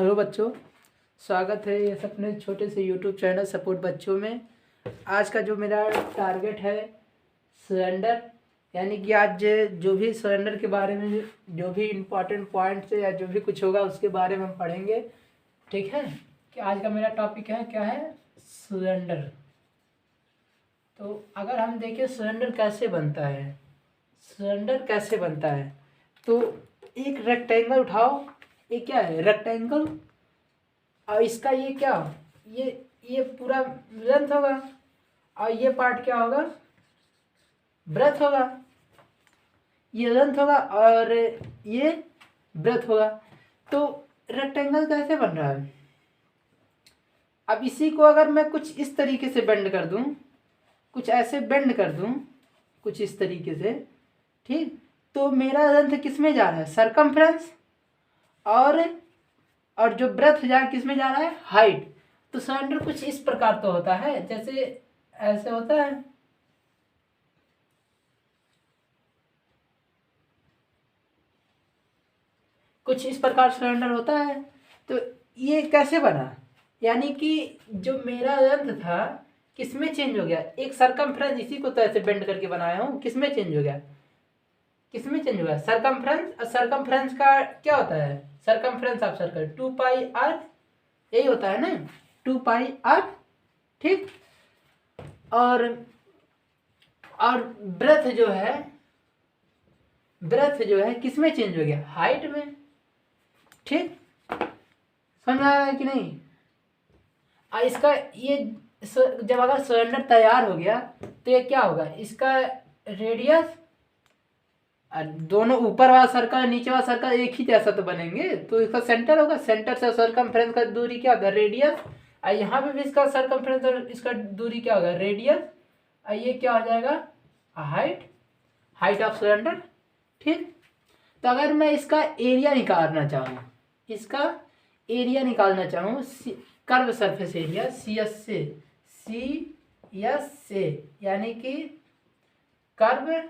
Hello बच्चों, स्वागत है इस अपने छोटे से यूट्यूब चैनल सपोर्ट बच्चों में। आज का जो मेरा टारगेट है सरेंडर, यानी कि आज जो भी सरेंडर के बारे में जो भी इम्पोर्टेंट पॉइंट्स या जो भी कुछ होगा उसके बारे में हम पढ़ेंगे। ठीक है कि आज का मेरा टॉपिक है क्या है, सरेंडर। तो अगर हम देखें सरेंडर कैसे बनता है, सरेंडर कैसे बनता है, तो एक रेक्टेंगल उठाओ। ये क्या है, रेक्टेंगल, और इसका ये क्या, ये पूरा लेंथ होगा और ये पार्ट क्या होगा, ब्रेथ होगा। ये लेंथ होगा और ये ब्रेथ होगा। तो रेक्टेंगल कैसे बन रहा है, अब इसी को अगर मैं कुछ इस तरीके से बेंड कर दूं, कुछ ऐसे बेंड कर दूं, कुछ इस तरीके से, ठीक, तो मेरा लेंथ किस में जा रहा है, सरकमफ्रेंस, और जो ब्रेथ जा किस में जा रहा है, हाइट। तो सरेंडर कुछ इस प्रकार तो होता है, जैसे ऐसे होता है, कुछ इस प्रकार सरेंडर होता है। तो ये कैसे बना, यानी कि जो मेरा लेंथ था किस में चेंज हो गया, एक सरकमफ्रेंस, इसी को तो ऐसे बेंड करके बनाया हूँ, किस में चेंज हो गया, किस में चेंज हो गया, सरकमफ्रेंस। और सरकमफ्रेंस का क्या होता है, सरकमफ्रेंस ऑफ सर्कल 2πr, यही होता है ना, 2πr, ठीक। और ब्रेथ जो है, ब्रेथ जो है किस में चेंज हो गया, हाइट में, ठीक। समझ में आया कि नहीं। इसका ये जब अगर सरेंडर तैयार हो गया तो ये क्या होगा, इसका रेडियस, दोनों ऊपर वाला सर्कल नीचे वाला सर्कल एक ही जैसा तो बनेंगे, तो इसका सेंटर होगा, सेंटर से सर्कमफ्रेंस का दूरी क्या होगा, रेडियस। और यहाँ पे भी इसका सर्कमफ्रेंस और इसका दूरी क्या होगा, रेडियस। और ये क्या हो जाएगा, हाइट, हाइट ऑफ सिलेंडर, ठीक। तो अगर मैं इसका एरिया निकालना चाहूँ, इसका एरिया निकालना चाहूँ, curve surface area C S से, यानी कि कर्व्ड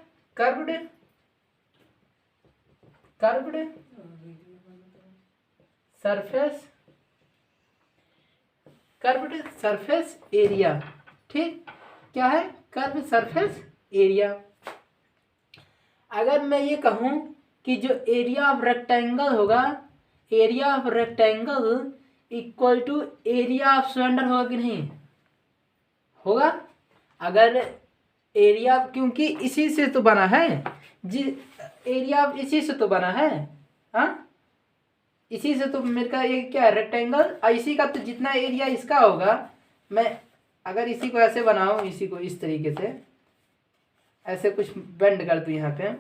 सरफेस एरिया, ठीक। क्या है, कर्व सरफेस एरिया। अगर मैं ये कहूँ कि जो एरिया ऑफ रेक्टेंगल होगा, area of rectangle equal to area of cylinder होगा कि नहीं, होगा। अगर एरिया, क्योंकि इसी से तो बना है जी, एरिया इसी से तो बना है, हाँ, इसी से तो मेरे का ये क्या है, रेक्टेंगल, और इसी का तो जितना एरिया इसका होगा, मैं अगर इसी को ऐसे बनाऊँ, इसी को इस तरीके से ऐसे कुछ बेंड कर दूँ यहाँ पे,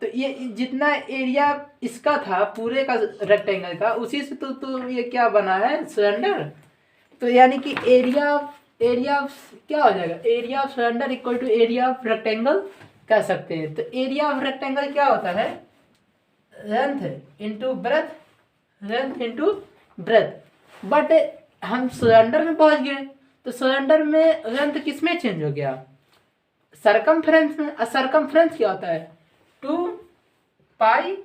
तो ये जितना एरिया इसका था पूरे का रेक्टेंगल का, उसी से तो ये क्या बना है, सिलेंडर। तो यानी कि एरिया क्या हो जाएगा, area of cylinder equal to area of rectangle कह सकते हैं। तो एरिया ऑफ रेक्टेंगल क्या होता है, length into breadth, length into breadth. But हम सिलेंडर में पहुंच गए, तो सिलेंडर में लेंथ किस में चेंज हो गया, सरकमफ्रेंस में। सरकमफ्रेंस क्या होता है, 2πr।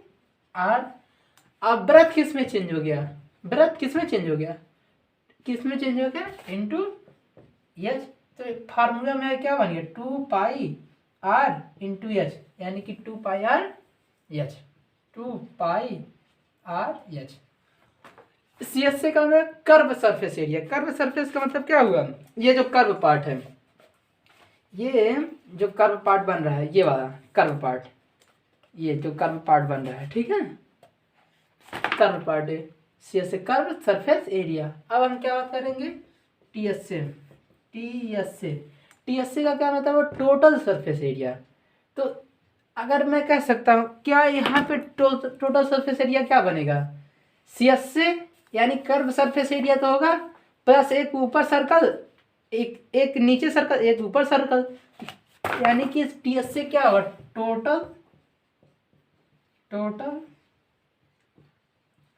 अब ब्रेथ किस में चेंज हो गया, ब्रेथ किस में चेंज हो गया, किस में चेंज हो गया, इंटू एच। तो फार्मूला में क्या बन गया, 2πr इंटू एच, यानी कि 2πr एच, 2πr एच। सी एस से का मतलब curve surface area. Curve surface का मतलब क्या हुआ, ये जो कर्व पार्ट है, ये जो कर्व पार्ट बन रहा है, ये वाला कर्व पार्ट, ये जो कर्व पार्ट बन रहा है, ठीक है, कर्व पार्ट है, सी एस से कर्व सरफेस एरिया। अब हम क्या बात करेंगे, टी एस से। टी एस से का क्या मतलब है, टोटल सरफेस एरिया। तो अगर मैं कह सकता हूँ, क्या यहाँ पे टोटल सरफेस एरिया क्या बनेगा, सी एस से, यानी कर्व सरफेस एरिया तो होगा, प्लस एक ऊपर सर्कल, एक नीचे सर्कल, एक ऊपर सर्कल, यानी कि टी एस से क्या होगा, total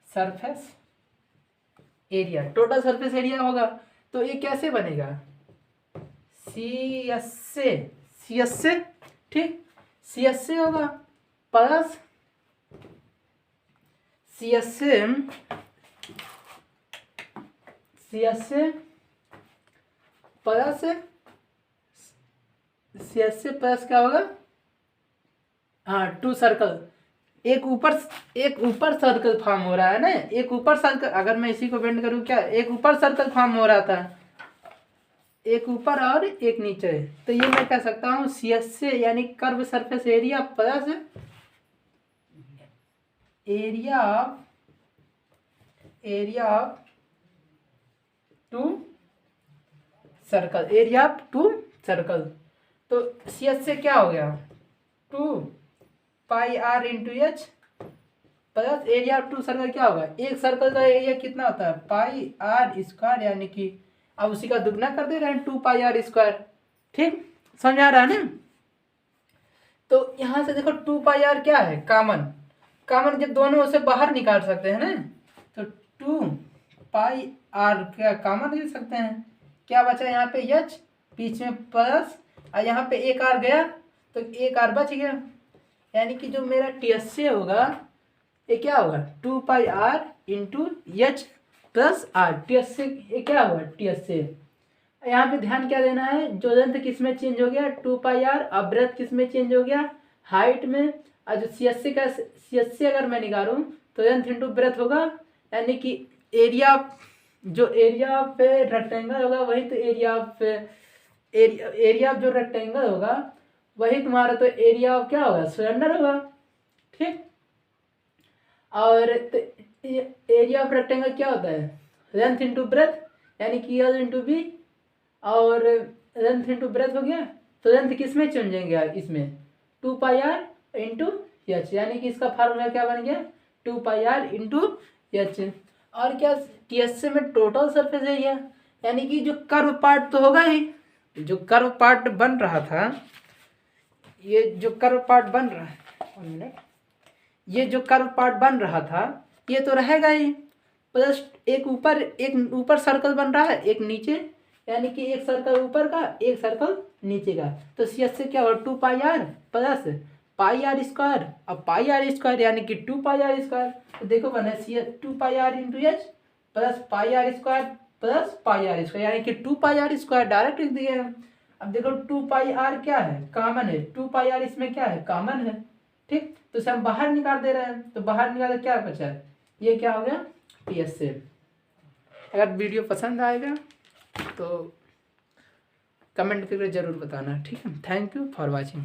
surface area, total surface area होगा। तो ये कैसे बनेगा, सी एस से, ठीक, सी एस से होगा प्लस सी एस से सी एस से प्लस सी एस से प्लस क्या होगा, हाँ 2 सर्कल, एक ऊपर सर्कल फॉर्म हो रहा है ना, एक ऊपर सर्कल, अगर मैं इसी को बेंड करूँ क्या, एक ऊपर सर्कल फॉर्म हो रहा था, एक ऊपर और एक नीचे, तो ये मैं कह सकता हूँ सी एस से यानी curve surface area plus area of two circle, तो सी एस से क्या हो गया 2πr into H plus area of 2 circle क्या होगा, एक सर्कल का एरिया कितना होता है πr², यानी कि अब उसी का दुगना कर दे रहे हैं 2πr², ठीक समझ आ रहा है ना। तो यहाँ से देखो 2πr क्या है, कॉमन जब दोनों से बाहर निकाल सकते हैं ना, तो 2πr क्या कॉमन ले सकते हैं, क्या बचा यहाँ पे h, बीच में प्लस, और यहाँ पे एक आर गया तो एक आर बच गया, यानी कि जो मेरा टी एस से होगा ये क्या होगा 2πr into H plus R, T S से ये क्या होगा टी एस से। यहाँ पे ध्यान क्या देना है, जो लेंथ किस में चेंज हो गया 2πr, अब ब्रेथ किस में चेंज हो गया हाइट में, और जो सी एस सी अगर मैं निकालूँ तो लेंथ इंटू ब्रेथ होगा, यानी कि एरिया पे रेक्टेंगल होगा वही तो एरिया ऑफ जो रेक्टेंगल होगा वही तुम्हारा तो एरिया ऑफ क्या होगा सिलेंडर होगा, ठीक। और एरिया ऑफ रेक्टेंगल क्या होता है लेंथ इंटू ब्रेथ, यानी कि एल इंटू बी, और लेंथ इंटू ब्रेथ हो गया, तो लेंथ किस में चेंजेंगे इसमें 2πr इंटू एच, यानी कि इसका फार्मूला क्या बन गया 2πr इंटू एच। और क्या टी एस से में टोटल सरफेस एरिया, यानी कि जो कर्व पार्ट तो होगा ही, जो कर्व पार्ट बन रहा था, ये जो कर्व पार्ट बन रहा है, 1 मिनट, ये जो कर्व पार्ट बन रहा था ये तो रहेगा ही, प्लस एक ऊपर सर्कल बन रहा है एक नीचे, यानी कि एक सर्कल ऊपर का एक सर्कल नीचे का, तो सी एस से क्या होगा 2πr प्लस πr², अब πr², यानी कि 2πr², तो देखो बना सी 2πr into H plus πr² plus πr², यानी कि 2πr² डायरेक्ट लिख दिया है। अब देखो 2πr क्या है कॉमन है, 2πr इसमें क्या है कॉमन है, ठीक, तो इसे हम बाहर निकाल दे रहे हैं, तो बाहर निकाल क्या बचा है, ये क्या हो गया टी एस से। अगर वीडियो पसंद आएगा तो कमेंट करके ज़रूर बताना, ठीक है। Thank you for watching.